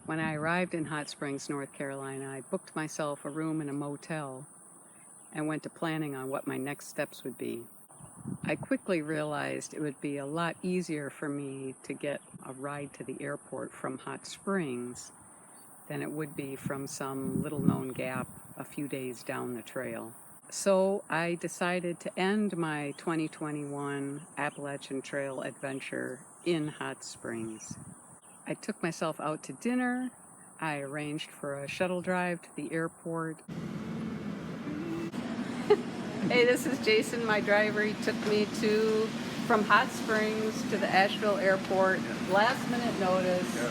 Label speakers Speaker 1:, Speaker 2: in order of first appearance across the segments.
Speaker 1: When I arrived in Hot Springs, North Carolina, I booked myself a room in a motel and went to planning on what my next steps would be. I quickly realized it would be a lot easier for me to get a ride to the airport from Hot Springs than it would be from some little-known gap a few days down the trail. So I decided to end my 2021 Appalachian Trail adventure in Hot Springs. I took myself out to dinner. I arranged for a shuttle drive to the airport. Hey, this is Jason, my driver. He took me from Hot Springs to the Asheville airport. Last minute notice.
Speaker 2: Yeah.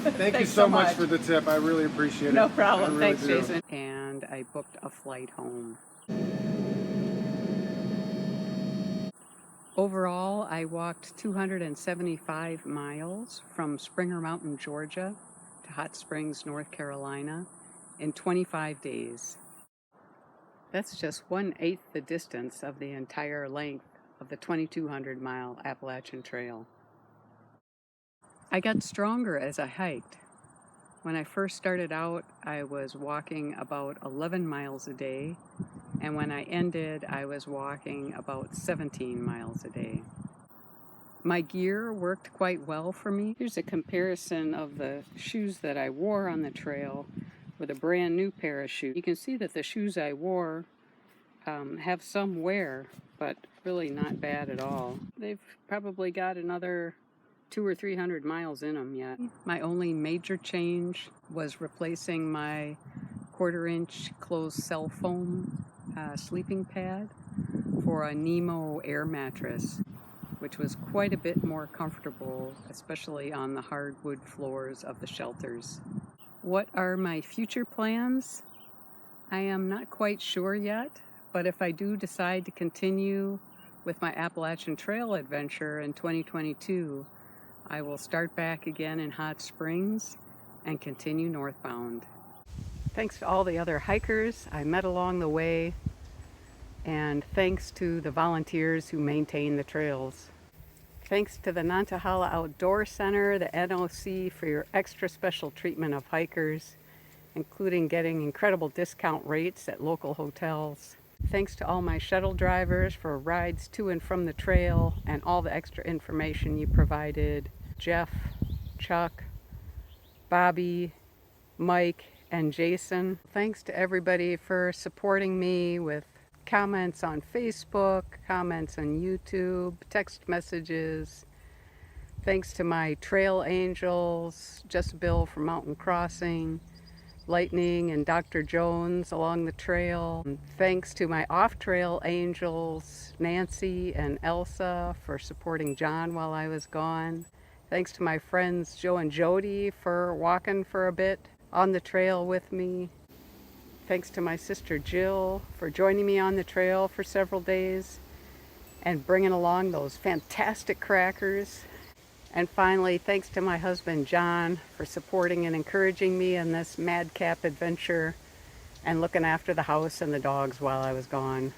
Speaker 2: Thank you
Speaker 1: Thanks
Speaker 2: so much for the tip. I really appreciate it.
Speaker 1: No problem.
Speaker 2: I really
Speaker 1: Thanks,
Speaker 2: do.
Speaker 1: Jason. And I booked a flight home. Overall, I walked 275 miles from Springer Mountain, Georgia to Hot Springs, North Carolina in 25 days. That's just 1/8 the distance of the entire length of the 2,200-mile Appalachian Trail. I got stronger as I hiked. When I first started out, I was walking about 11 miles a day, and when I ended, I was walking about 17 miles a day. My gear worked quite well for me. Here's a comparison of the shoes that I wore on the trail with a brand new pair of shoes. You can see that the shoes I wore have some wear, but really not bad at all. They've probably got another 200 or 300 miles in them yet. My only major change was replacing my 1/4-inch closed cell foam sleeping pad for a Nemo air mattress, which was quite a bit more comfortable, especially on the hardwood floors of the shelters. What are my future plans? I am not quite sure yet, but if I do decide to continue with my Appalachian Trail adventure in 2022, I will start back again in Hot Springs and continue northbound. Thanks to all the other hikers I met along the way, and thanks to the volunteers who maintain the trails. Thanks to the Nantahala Outdoor Center, the NOC, for your extra special treatment of hikers, including getting incredible discount rates at local hotels. Thanks to all my shuttle drivers for rides to and from the trail and all the extra information you provided. Jeff, Chuck, Bobby, Mike, and Jason. Thanks to everybody for supporting me with comments on Facebook, comments on YouTube, text messages. Thanks to my trail angels, Just Bill from Mountain Crossing, Lightning and Dr. Jones along the trail. Thanks to my off-trail angels, Nancy and Elsa, for supporting John while I was gone. Thanks to my friends Joe and Jody for walking for a bit on the trail with me. Thanks to my sister Jill for joining me on the trail for several days and bringing along those fantastic crackers. And finally, thanks to my husband John for supporting and encouraging me in this madcap adventure and looking after the house and the dogs while I was gone.